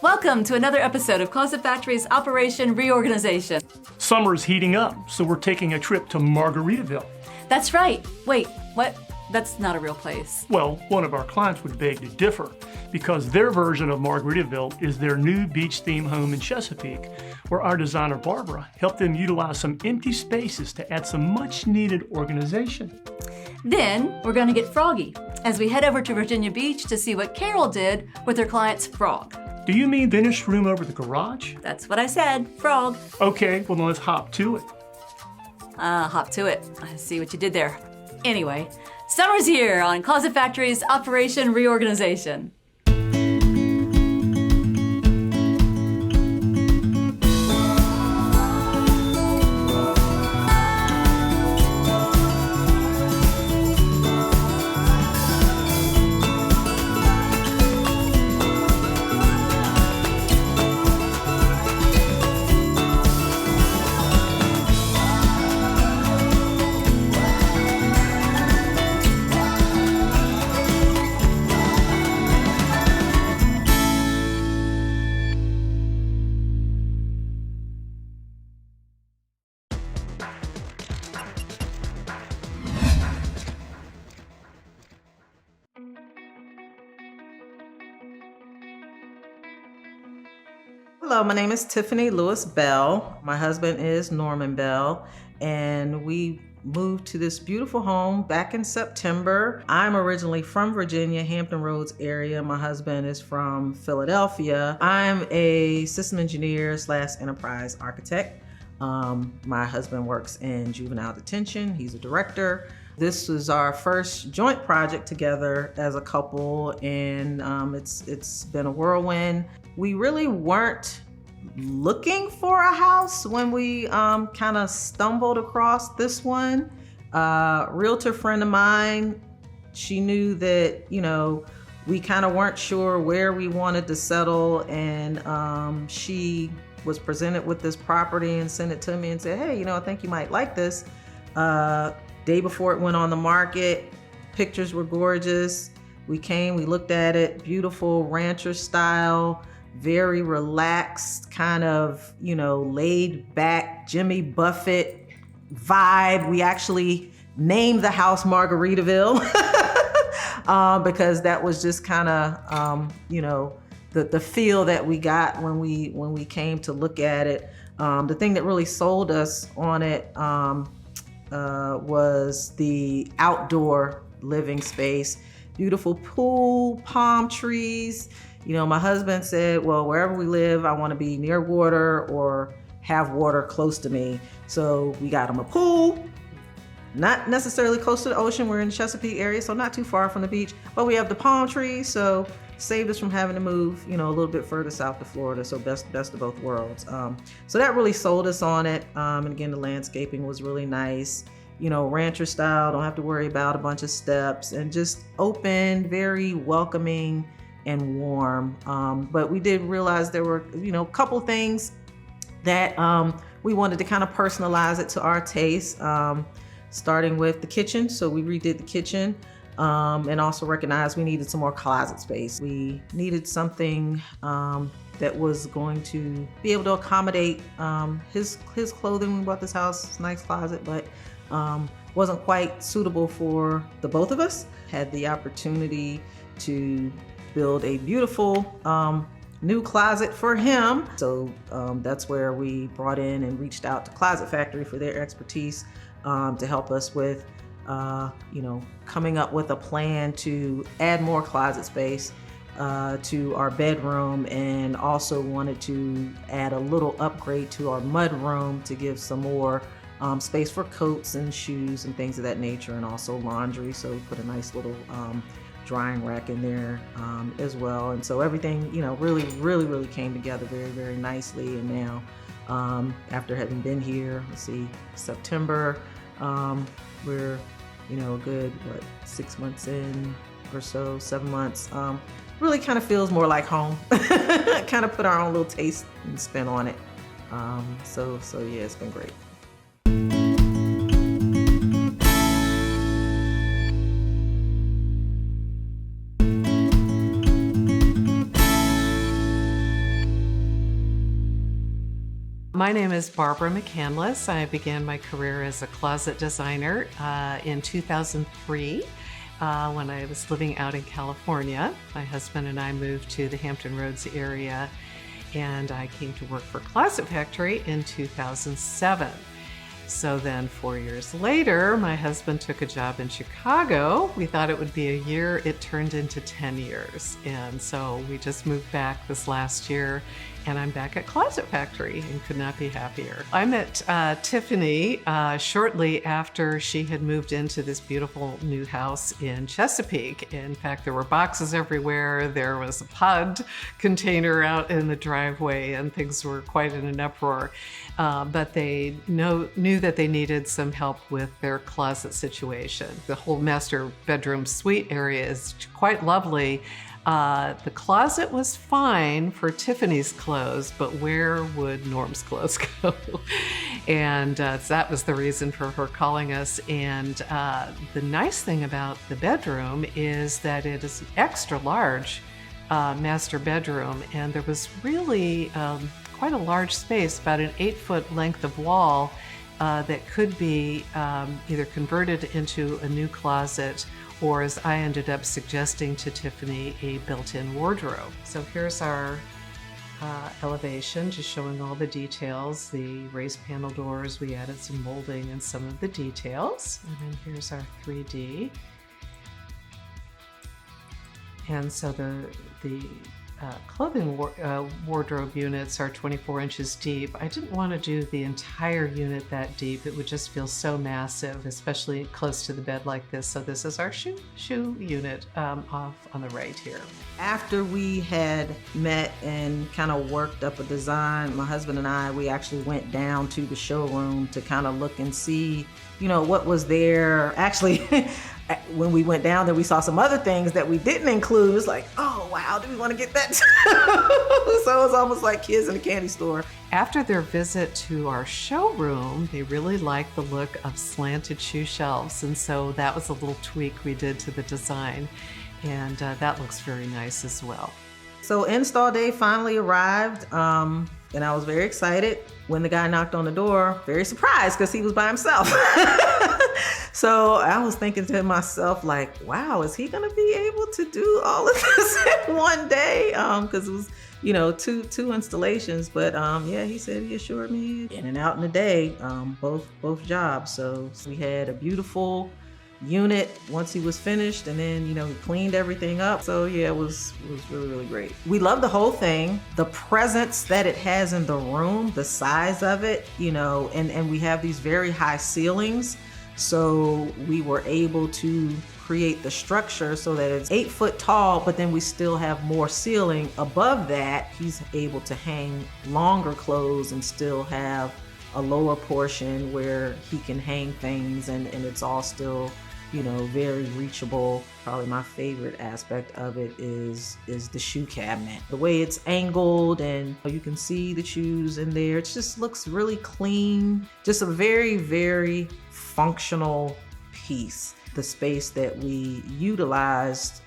Welcome to another episode of Closet Factory's Operation Reorganization. Summer's heating up, so we're taking a trip to Margaritaville. That's right. Wait, what? That's not a real place. Well, one of our clients would beg to differ, because their version of Margaritaville is their new beach-themed home in Chesapeake, where our designer Barbara helped them utilize some empty spaces to add some much-needed organization. Then we're going to get froggy as we head over to Virginia Beach to see what Carol did with her client's frog. Do you mean the finished room over the garage? That's what I said, frog. Okay, well then let's hop to it. Hop to it. I see what you did there. Anyway, summer's here on Closet Factory's Operation Reorganization. Hello, my name is Tiffany Lewis Bell. My husband is Norman Bell, and we moved to this beautiful home back in September. I'm originally from Virginia, Hampton Roads area. My husband is from Philadelphia. I'm a system engineer / enterprise architect. My husband works in juvenile detention. He's a director. This was our first joint project together as a couple, and it's been a whirlwind. We really weren't looking for a house when we kind of stumbled across this one. Realtor friend of mine, she knew that, we kind of weren't sure where we wanted to settle, and she was presented with this property and sent it to me and said, hey, I think you might like this. Day before it went on the market, pictures were gorgeous. We came, we looked at it, beautiful rancher style, very relaxed, kind of, laid back Jimmy Buffett vibe. We actually named the house Margaritaville because that was just kind of, the feel that we got when we came to look at it. The thing that really sold us on it was the outdoor living space. Beautiful pool, palm trees. My husband said, well, wherever we live, I want to be near water or have water close to me. So we got him a pool, not necessarily close to the ocean. We're in the Chesapeake area, so not too far from the beach, but we have the palm trees. So saved us from having to move, a little bit further south to Florida. So best of both worlds. So that really sold us on it. And again, the landscaping was really nice. Rancher style, don't have to worry about a bunch of steps, and just open, very welcoming and warm. But we did realize there were, a couple things that we wanted to kind of personalize it to our taste, starting with the kitchen. So we redid the kitchen and also recognized we needed some more closet space. We needed something that was going to be able to accommodate his clothing when we bought this house. It's a nice closet, but wasn't quite suitable for the both of us. Had the opportunity to build a beautiful new closet for him. So that's where we brought in and reached out to Closet Factory for their expertise to help us with coming up with a plan to add more closet space to our bedroom, and also wanted to add a little upgrade to our mud room to give some more space for coats and shoes and things of that nature, and also laundry. So we put a nice little drying rack in there as well. And so everything, really came together very, very nicely. And now, after having been here, September, we're, a good, 6 months in or so, 7 months. Really kind of feels more like home. Kind of put our own little taste and spin on it. So yeah, it's been great. My name is Barbara McCandless. I began my career as a closet designer in 2003 when I was living out in California. My husband and I moved to the Hampton Roads area, and I came to work for Closet Factory in 2007. So then 4 years later, my husband took a job in Chicago. We thought it would be a year. It turned into 10 years. And so we just moved back this last year, and I'm back at Closet Factory and could not be happier. I met Tiffany shortly after she had moved into this beautiful new house in Chesapeake. In fact, there were boxes everywhere. There was a pod container out in the driveway, and things were quite in an uproar. But they knew that they needed some help with their closet situation. The whole master bedroom suite area is quite lovely. The closet was fine for Tiffany's clothes, but where would Norm's clothes go? And that was the reason for her calling us. And the nice thing about the bedroom is that it is an extra large master bedroom, and there was really quite a large space, about an 8-foot length of wall that could be either converted into a new closet, or, as I ended up suggesting to Tiffany, a built-in wardrobe. So here's our elevation, just showing all the details. The raised panel doors, we added some molding and some of the details. And then here's our 3D. And so the clothing wardrobe units are 24 inches deep. I didn't want to do the entire unit that deep. It would just feel so massive, especially close to the bed like this. So this is our shoe unit off on the right here. After we had met and kind of worked up a design, my husband and I, we actually went down to the showroom to kind of look and see, what was there. Actually, when we went down there, we saw some other things that we didn't include. It was like, oh, wow, do we want to get that? So it was almost like kids in a candy store. After their visit to our showroom, they really liked the look of slanted shoe shelves. And so that was a little tweak we did to the design. And that looks very nice as well. So install day finally arrived, and I was very excited when the guy knocked on the door, very surprised because he was by himself. So I was thinking to myself, like, wow, is he gonna be able to do all of this in one day? Because it was, two installations. But yeah, he said he assured me in and out in a day, both jobs. So we had a beautiful unit once he was finished, and then he cleaned everything up. So yeah, it was really, really great. We love the whole thing, the presence that it has in the room, the size of it, and we have these very high ceilings, so we were able to create the structure so that it's 8 foot tall, but then we still have more ceiling above that. He's able to hang longer clothes and still have a lower portion where he can hang things, and it's all still very reachable. Probably my favorite aspect of it is the shoe cabinet. The way it's angled, and you can see the shoes in there. It just looks really clean. Just a very, very functional piece. The space that we utilized,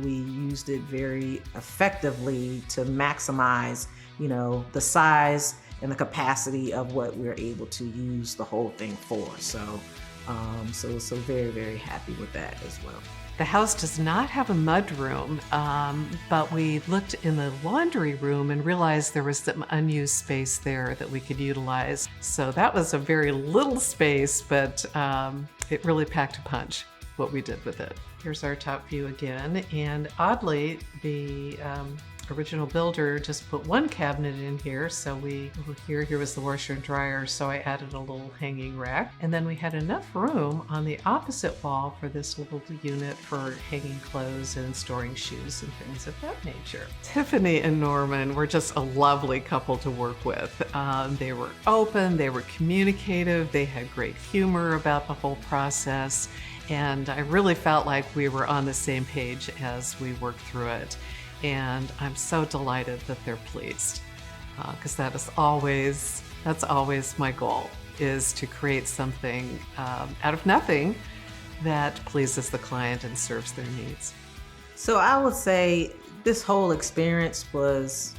we used it very effectively to maximize, the size and the capacity of what we're able to use the whole thing for. So very, very happy with that as well. The house does not have a mud room, but we looked in the laundry room and realized there was some unused space there that we could utilize. So that was a very little space, but it really packed a punch, what we did with it. Here's our top view again, and oddly, the original builder just put one cabinet in here, so here was the washer and dryer, so I added a little hanging rack, and then we had enough room on the opposite wall for this little unit for hanging clothes and storing shoes and things of that nature. Tiffany and Norman were just a lovely couple to work with. They were open, they were communicative, they had great humor about the whole process, and I really felt like we were on the same page as we worked through it. And I'm so delighted that they're pleased, because that's always my goal, is to create something out of nothing that pleases the client and serves their needs. So I would say this whole experience was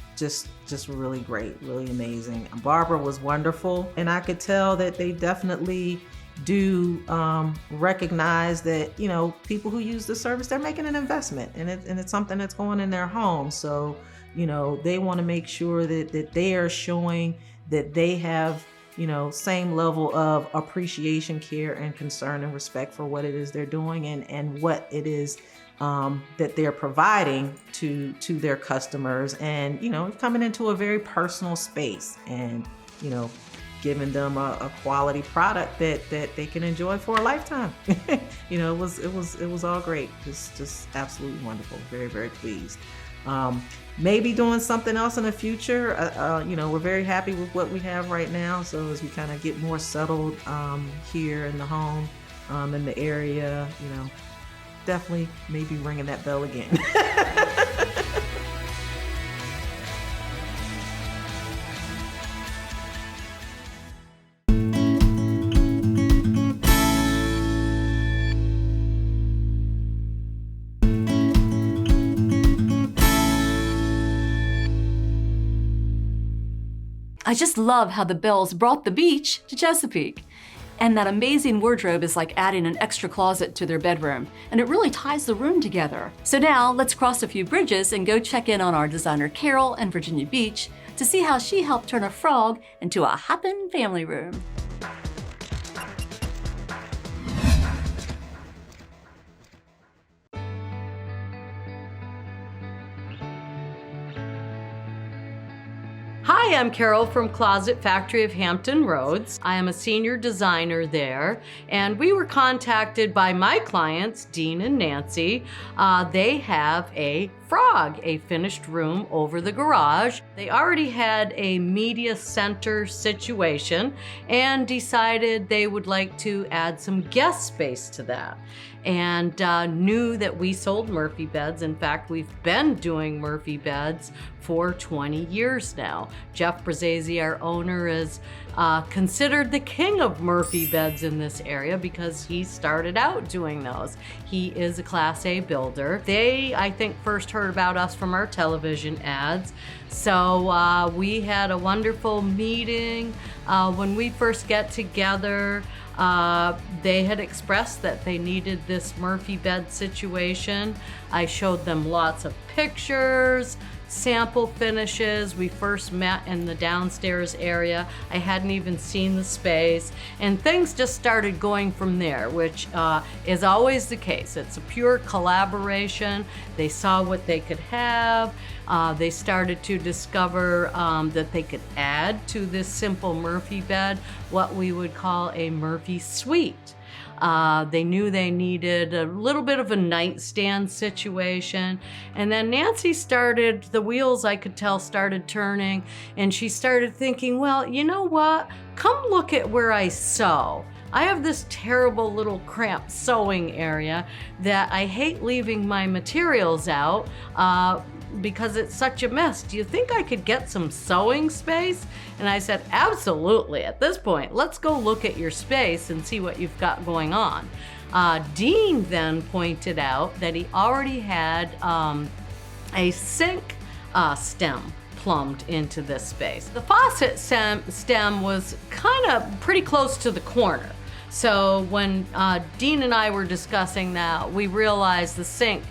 just really great, really amazing. Barbara was wonderful, and I could tell that they definitely do recognize that, you know, people who use the service, they're making an investment, and it's something that's going in their home. So, you know, they want to make sure that they are showing that they have, you know, same level of appreciation, care, and concern and respect for what it is they're doing and what it is that they're providing to their customers, and, you know, coming into a very personal space and, you know, giving them a quality product that they can enjoy for a lifetime. You know, it was all great. Just absolutely wonderful. Very, very pleased. Maybe doing something else in the future. You know, we're very happy with what we have right now. So as we kind of get more settled here in the home, in the area, you know, definitely maybe ringing that bell again. I just love how the Bells brought the beach to Chesapeake. And that amazing wardrobe is like adding an extra closet to their bedroom, and it really ties the room together. So now let's cross a few bridges and go check in on our designer Carol in Virginia Beach to see how she helped turn a frog into a hoppin' family room. Hi, I'm Carol from Closet Factory of Hampton Roads. I am a senior designer there, and we were contacted by my clients, Dean and Nancy. They have a F.R.O.G, a finished room over the garage. They already had a media center situation and decided they would like to add some guest space to that, and knew that we sold Murphy beds. In fact, we've been doing Murphy beds for 20 years now. Jeff Brazesi, our owner, is considered the king of Murphy beds in this area because he started out doing those. He is a Class A builder. They, I think, first heard about us from our television ads. So we had a wonderful meeting. When we first get together, they had expressed that they needed this Murphy bed situation. I showed them lots of pictures, sample finishes. We first met in the downstairs area. I hadn't even seen the space, and things just started going from there, which is always the case. It's a pure collaboration. They saw what they could have. They started to discover that they could add to this simple Murphy bed what we would call a Murphy suite. They knew they needed a little bit of a nightstand situation. And then Nancy started, the wheels I could tell started turning, and she started thinking, well, you know what? Come look at where I sew. I have this terrible little cramped sewing area that I hate leaving my materials out because it's such a mess. Do you think I could get some sewing space? And I said, absolutely. At this point, let's go look at your space and see what you've got going on. Dean then pointed out that he already had a sink stem plumbed into this space. The faucet stem was kind of pretty close to the corner. So when Dean and I were discussing that, we realized the sink,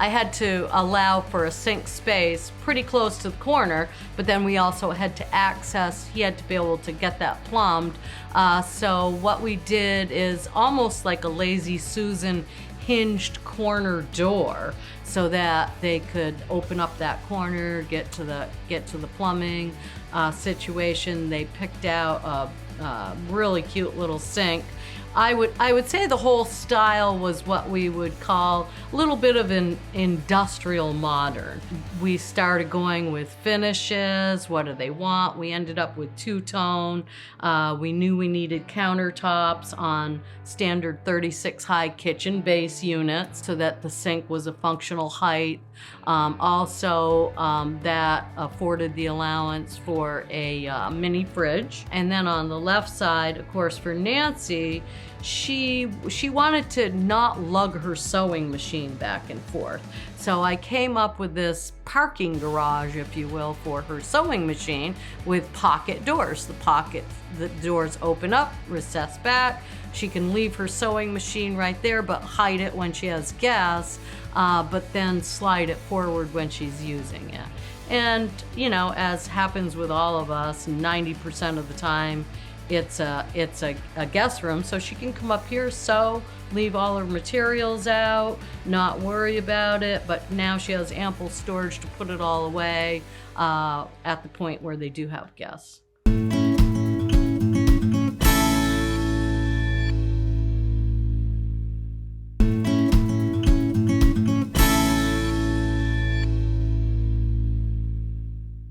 I had to allow for a sink space pretty close to the corner, but then we also had to access, he had to be able to get that plumbed. So what we did is almost like a Lazy Susan hinged corner door so that they could open up that corner, get to the plumbing situation. They picked out a really cute little sink. I would say the whole style was what we would call a little bit of an industrial modern. We started going with finishes. What do they want? We ended up with two-tone. We knew we needed countertops on standard 36 high kitchen base units so that the sink was a functional height. Also, that afforded the allowance for a mini fridge. And then on the left side, of course, for Nancy, she wanted to not lug her sewing machine back and forth. So I came up with this parking garage, if you will, for her sewing machine with pocket doors. The doors open up, recess back. She can leave her sewing machine right there, but hide it when she has guests, but then slide it forward when she's using it. And, you know, as happens with all of us, 90% of the time, it's a guest room, so she can come up here, sew, leave all her materials out, not worry about it, but now she has ample storage to put it all away at the point where they do have guests.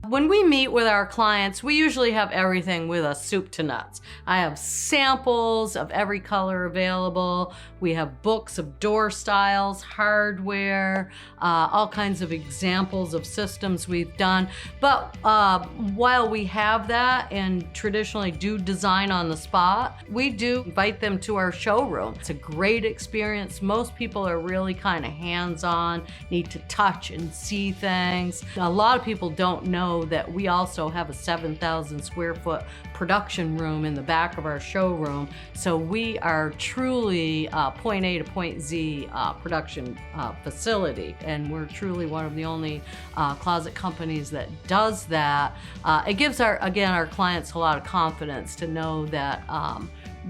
When we meet with our clients, we usually have everything with us, soup to nuts. I have samples of every color available. We have books of door styles, hardware, all kinds of examples of systems we've done. But while we have that and traditionally do design on the spot, we do invite them to our showroom. It's a great experience. Most people are really kind of hands-on, need to touch and see things. A lot of people don't know that we also have a 7,000 square foot production room in the back of our showroom. So we are truly point A to point Z production facility. And we're truly one of the only closet companies that does that. It gives our clients a lot of confidence to know that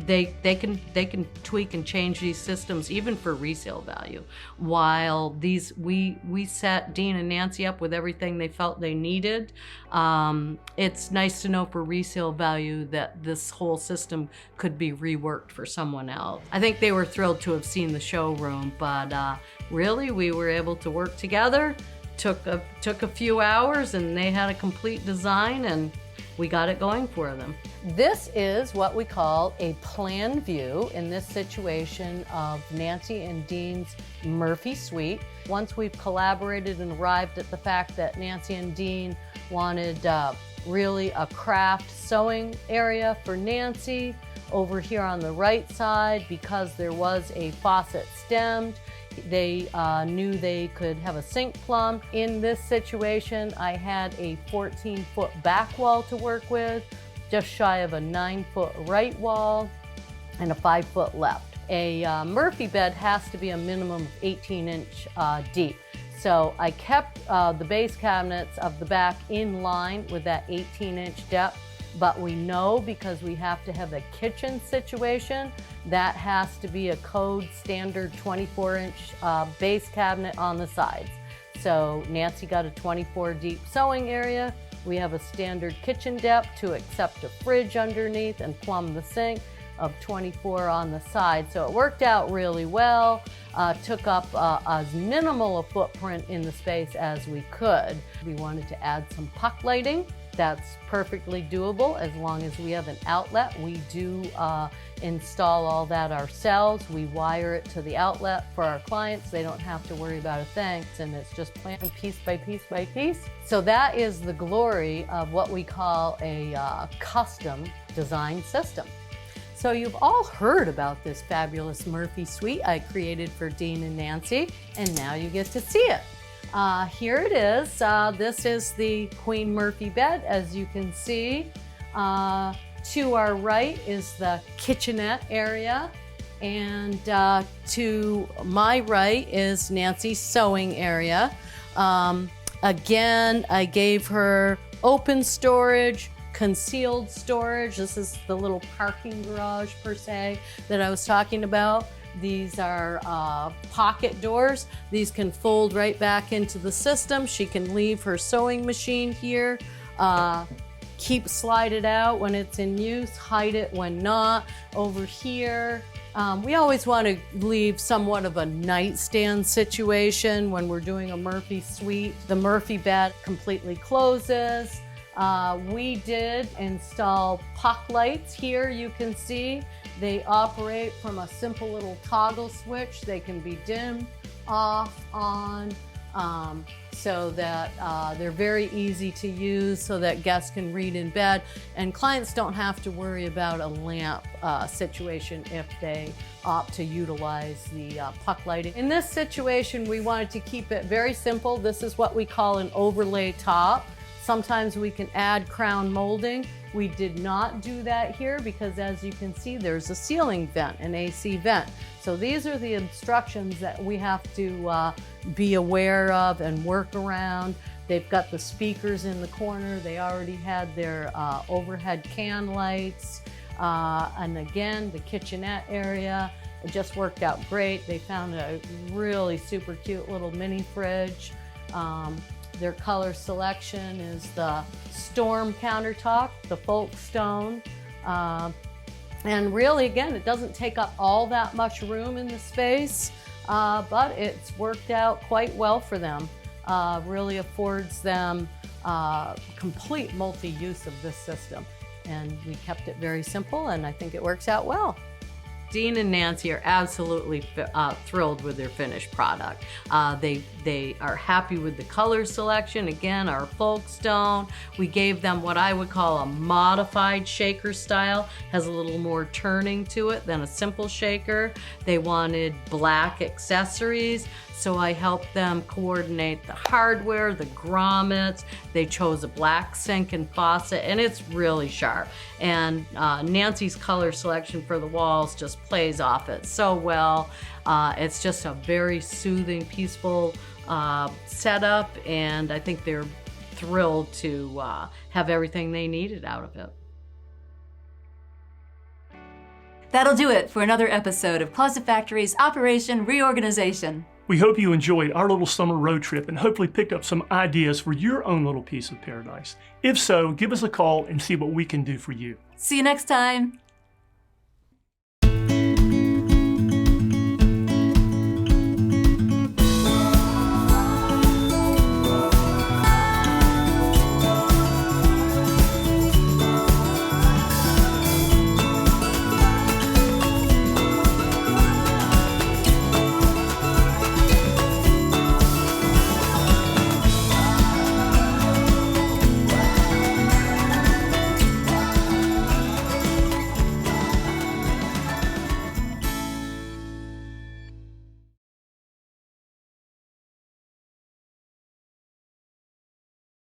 they can tweak and change these systems even for resale value. While we set Dean and Nancy up with everything they felt they needed, it's nice to know for resale value that this whole system could be reworked for someone else. I think they were thrilled to have seen the showroom, but really we were able to work together. Took a few hours and they had a complete design and we got it going for them. This is what we call a plan view in this situation of Nancy and Dean's Murphy suite. Once we've collaborated and arrived at the fact that Nancy and Dean wanted really a craft sewing area for Nancy over here on the right side, because there was a faucet stemmed, they knew they could have a sink plumb. In this situation, I had a 14-foot back wall to work with, just shy of a 9-foot right wall, and a 5-foot left. A Murphy bed has to be a minimum of 18-inch deep. So I kept the base cabinets of the back in line with that 18-inch depth. But we know, because we have to have a kitchen situation, that has to be a code standard 24-inch base cabinet on the sides. So Nancy got a 24 deep sewing area. We have a standard kitchen depth to accept a fridge underneath and plumb the sink of 24 on the side. So it worked out really well. Took up as minimal a footprint in the space as we could. We wanted to add some puck lighting. That's perfectly doable as long as we have an outlet. We do install all that ourselves. We wire it to the outlet for our clients. They don't have to worry about a thing, and it's just planned piece by piece by piece. So that is the glory of what we call a custom design system. So you've all heard about this fabulous Murphy suite I created for Dean and Nancy, and now you get to see it. Here it is. This is the Queen Murphy bed, as you can see. To our right is the kitchenette area, and to my right is Nancy's sewing area. Again, I gave her open storage, concealed storage. This is the little parking garage per se that I was talking about. These are pocket doors. These can fold right back into the system. She can leave her sewing machine here, slide it out when it's in use, hide it when not. Over here, we always want to leave somewhat of a nightstand situation when we're doing a Murphy suite. The Murphy bed completely closes. We did install puck lights here, you can see. They operate from a simple little toggle switch. They can be dimmed, off, on. so that they're very easy to use so that guests can read in bed, and clients don't have to worry about a lamp situation if they opt to utilize the puck lighting. In this situation, we wanted to keep it very simple. This is what we call an overlay top. Sometimes we can add crown molding. We did not do that here because, as you can see, there's a ceiling vent, an AC vent. So these are the instructions that we have to be aware of and work around. They've got the speakers in the corner. They already had their overhead can lights. And again, the kitchenette area, it just worked out great. They found a really super cute little mini fridge. Their color selection is the Storm countertop, the Folk Stone. And really, again, it doesn't take up all that much room in the space, but it's worked out quite well for them. Really affords them complete multi-use of this system. And we kept it very simple, and I think it works out well. Dean and Nancy are absolutely thrilled with their finished product. They are happy with the color selection. Again, our Folk Stone. We gave them what I would call a modified shaker style. Has a little more turning to it than a simple shaker. They wanted black accessories, so I helped them coordinate the hardware, the grommets. They chose a black sink and faucet, and it's really sharp. And Nancy's color selection for the walls just plays off it so well. It's just a very soothing, peaceful setup, and I think they're thrilled to have everything they needed out of it. That'll do it for another episode of Closet Factory's Operation Reorganization. We hope you enjoyed our little summer road trip and hopefully picked up some ideas for your own little piece of paradise. If so, give us a call and see what we can do for you. See you next time.